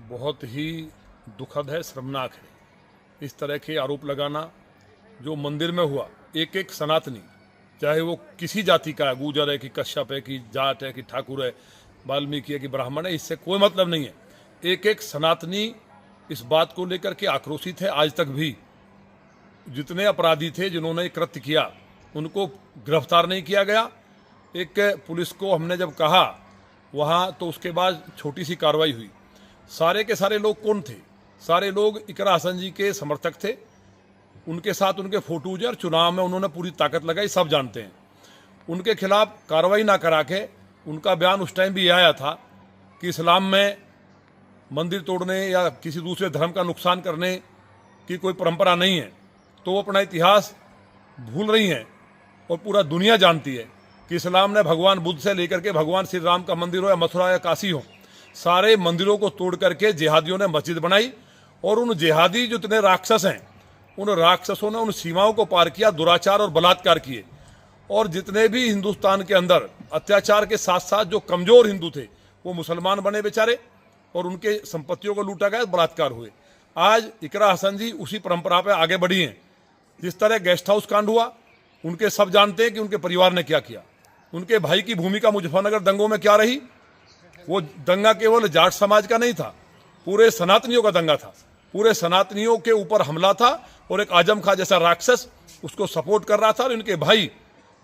बहुत ही दुखद है, शर्मनाक है। इस तरह के आरोप लगाना जो मंदिर में हुआ, एक एक सनातनी, चाहे वो किसी जाति का है, गुर्जर है कि कश्यप है कि जाट है कि ठाकुर है, वाल्मीकि है कि ब्राह्मण है, इससे कोई मतलब नहीं है। एक एक सनातनी इस बात को लेकर के आक्रोशित है। आज तक भी जितने अपराधी थे जिन्होंने कृत्य किया उनको गिरफ्तार नहीं किया गया। एक पुलिस को हमने जब कहा वहाँ, तो उसके बाद छोटी सी कार्रवाई हुई। सारे के सारे लोग कौन थे? सारे लोग इकरा हसन जी के समर्थक थे, उनके साथ उनके फोटोज और चुनाव में उन्होंने पूरी ताकत लगाई, सब जानते हैं। उनके खिलाफ कार्रवाई ना करा के उनका बयान उस टाइम भी आया था कि इस्लाम में मंदिर तोड़ने या किसी दूसरे धर्म का नुकसान करने की कोई परंपरा नहीं है। तो वो अपना इतिहास भूल रही हैं और पूरा दुनिया जानती है कि इस्लाम ने भगवान बुद्ध से लेकर के भगवान श्री राम का मंदिर हो या मथुरा या काशी हो, सारे मंदिरों को तोड़ करके जिहादियों ने मस्जिद बनाई। और उन जिहादी जितने राक्षस हैं, उन राक्षसों ने उन सीमाओं को पार किया, दुराचार और बलात्कार किए। और जितने भी हिंदुस्तान के अंदर अत्याचार के साथ साथ जो कमजोर हिंदू थे वो मुसलमान बने बेचारे, और उनके संपत्तियों को लूटा गया, बलात्कार हुए। आज इकरा हसन जी उसी परंपरा पर आगे बढ़ी हैं। जिस तरह गेस्ट हाउस कांड हुआ, उनके सब जानते हैं कि उनके परिवार ने क्या किया। उनके भाई की भूमिका मुजफ्फरनगर दंगों में क्या रही? वो दंगा केवल जाट समाज का नहीं था, पूरे सनातनियों का दंगा था। पूरे सनातनियों के ऊपर हमला था और एक आजम खां जैसा राक्षस उसको सपोर्ट कर रहा था। और इनके भाई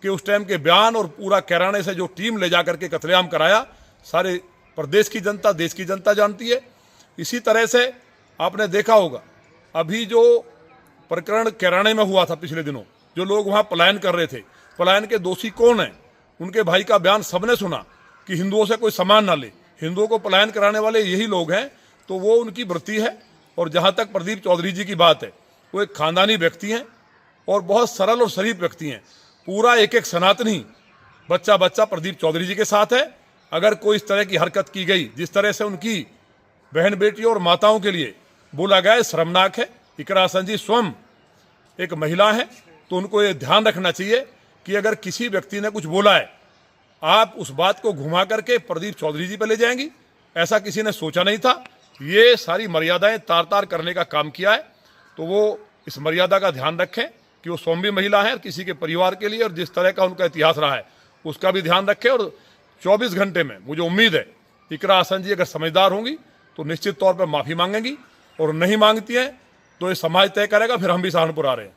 के उस टाइम के बयान और पूरा कैराने से जो टीम ले जाकर के कत्लेआम कराया, सारे प्रदेश की जनता, देश की जनता जानती है। इसी तरह से आपने देखा होगा अभी जो प्रकरण कैराने में हुआ था पिछले दिनों, जो लोग वहां पलायन कर रहे थे, पलायन के दोषी कौन है? उनके भाई का बयान सबने सुना कि हिंदुओं से कोई सामान ना ले। हिंदुओं को पलायन कराने वाले यही लोग हैं, तो वो उनकी वृत्ति है। और जहां तक प्रदीप चौधरी जी की बात है, वो एक खानदानी व्यक्ति हैं और बहुत सरल और शरीफ व्यक्ति हैं। पूरा एक एक सनातनी बच्चा बच्चा प्रदीप चौधरी जी के साथ है। अगर कोई इस तरह की हरकत की गई, जिस तरह से उनकी बहन बेटियों और माताओं के लिए बोला गया, शर्मनाक है। इकरा हसन जी स्वयं एक महिला है, तो उनको ये ध्यान रखना चाहिए कि अगर किसी व्यक्ति ने कुछ बोला है, आप उस बात को घुमा करके प्रदीप चौधरी जी पे ले जाएंगी। ऐसा किसी ने सोचा नहीं था। ये सारी मर्यादाएं तार तार करने का काम किया है, तो वो इस मर्यादा का ध्यान रखें कि वो स्वामी महिला है किसी के परिवार के लिए, और जिस तरह का उनका इतिहास रहा है उसका भी ध्यान रखें। और 24 घंटे में मुझे उम्मीद है इकरा हसन जी अगर समझदार होंगी तो निश्चित तौर पर माफ़ी मांगेंगी, और नहीं मांगती हैं तो ये समाज तय करेगा। फिर हम भी सहारनपुर आ रहे हैं।